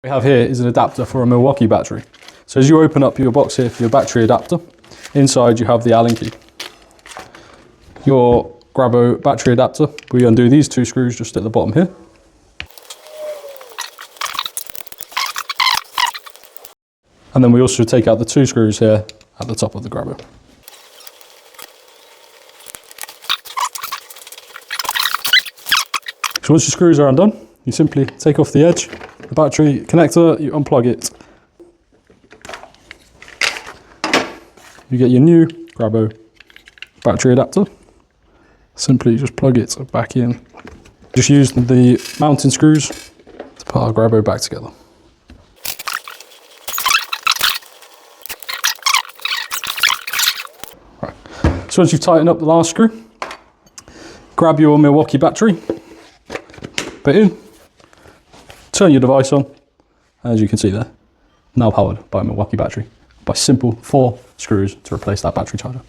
What we have here is an adapter for a Milwaukee battery. So as you open up your box here for your battery adapter, inside you have the Allen key. Your Grabo battery adapter, we undo these two screws just at the bottom here. And then we also take out the two screws here at the top of the Grabo. So once your screws are undone, you simply take off the edge, the battery connector, you unplug it. You get your new Grabo battery adapter. Simply just plug it back in. Just use the mounting screws to put our Grabo back together. Right. So once you've tightened up the last screw, grab your Milwaukee battery, put it in, turn your device on, as you can see there, now powered by a Milwaukee battery, by simple 4 screws to replace that battery charger.